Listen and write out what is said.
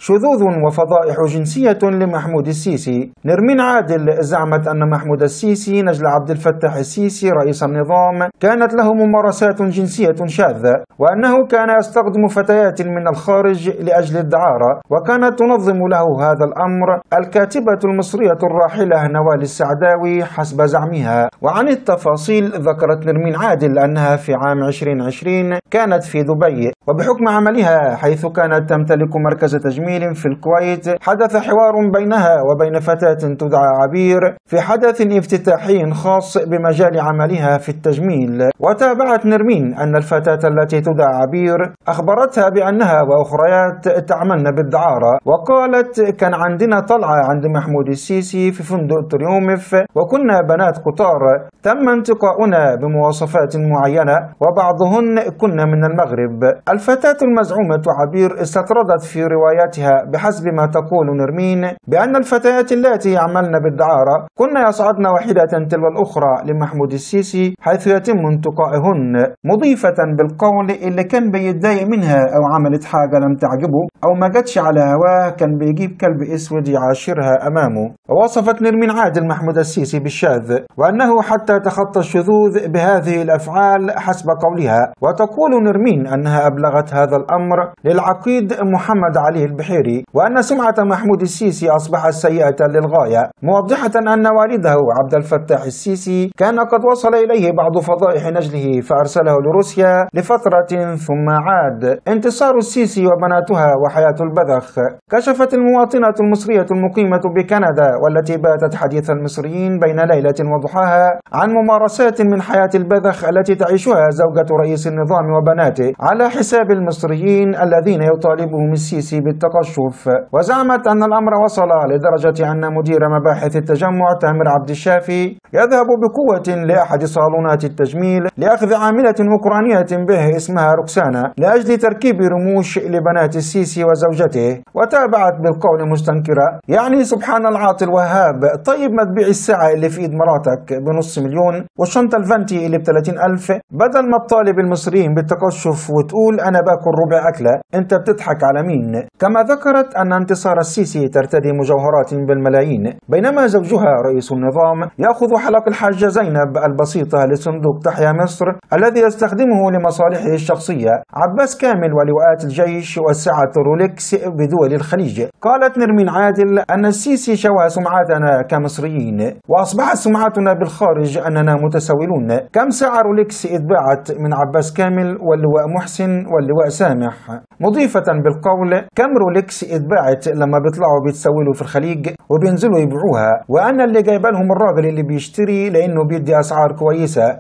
شذوذ وفضائح جنسية لمحمود السيسي. نرمين عادل زعمت أن محمود السيسي نجل عبد الفتاح السيسي رئيس النظام كانت له ممارسات جنسية شاذة، وأنه كان يستخدم فتيات من الخارج لأجل الدعارة، وكانت تنظم له هذا الأمر الكاتبة المصرية الراحلة نوال السعداوي حسب زعمها. وعن التفاصيل ذكرت نرمين عادل أنها في عام 2020 كانت في دبي، وبحكم عملها حيث كانت تمتلك مركز تجميل في الكويت حدث حوار بينها وبين فتاة تدعى عبير في حدث افتتاحي خاص بمجال عملها في التجميل. وتابعت نرمين أن الفتاة التي تدعى عبير أخبرتها بأنها وأخريات تعملن بالدعارة، وقالت كان عندنا طلعة عند محمود السيسي في فندق تريومف وكنا بنات قطار، تم انتقاؤنا بمواصفات معينة وبعضهن كنا من المغرب. الفتاة المزعومة عبير استطردت في رواياتها بحسب ما تقول نرمين بأن الفتيات اللاتي يعملن بالدعارة كنا يصعدن واحدة تلو الأخرى لمحمود السيسي حيث يتم انتقائهن، مضيفة بالقول اللي كان بيتضايق منها أو عملت حاجة لم تعجبه أو ما جتش على هواه كان بيجيب كلب أسود يعاشرها أمامه. ووصفت نرمين عادل محمود السيسي بالشاذ، وأنه حتى تخطى الشذوذ بهذه الأفعال حسب قولها. وتقول نرمين أنها أبلغت هذا الأمر للعقيد محمد علي البحيري، وأن سمعة محمود السيسي أصبحت سيئة للغاية، موضحة أن والده عبد الفتاح السيسي كان قد وصل إليه بعض فضائح نجله فأرسله لروسيا لفترة ثم عاد. انتصار السيسي وبناتها وحياة البذخ. كشفت المواطنة المصرية المقيمة بكندا والتي باتت حديث المصريين بين ليلة وضحاها عن ممارسات من حياة البذخ التي تعيشها زوجة رئيس النظام وبناته على حساب المصريين الذين يطالبهم السيسي بالتقشف. وزعمت أن الأمر وصل لدرجة أن مدير مباحث التجمع تامر عبد الشافي يذهب بقوة لأحد صالونات التجميل لأخذ عاملة أوكرانية به اسمها روكسانا لأجل تركيب رموش لبنات السيسي وزوجته. وتابعت بالقول مستنكرة يعني سبحان العاطي الوهاب، طيب ما تبيع الساعة اللي في إيد مراتك بنص مليون والشنطة الفانتي اللي ب30,000 بدل ما تطالب المصريين بالتقشف وتقول أنا باكل ربع أكلة، أنت بتضحك على مين؟ كما ذكرت أن انتصار السيسي ترتدي مجوهرات بالملايين بينما زوجها رئيس النظام يأخذ حلق الحاجة زينب البسيطة لصندوق تحيا مصر الذي يستخدمه لمصالحه الشخصية. عباس كامل ولواءات الجيش وساعة رولكس بدول الخليج. قالت نرمين عادل أن السيسي شوه سمعتنا كمصريين وأصبحت سمعتنا بالخارج أننا متسولون. كم ساعة رولكس اتباعت من عباس كامل واللواء محسن واللواء سامح، مضيفة بالقول كم رولكس اتباعت لما بيطلعوا بيتسولوا في الخليج وبينزلوا يبيعوها، وأن اللي جايبه لهم الراجل اللي بيشتري لأنه بيدي أسعار كويسة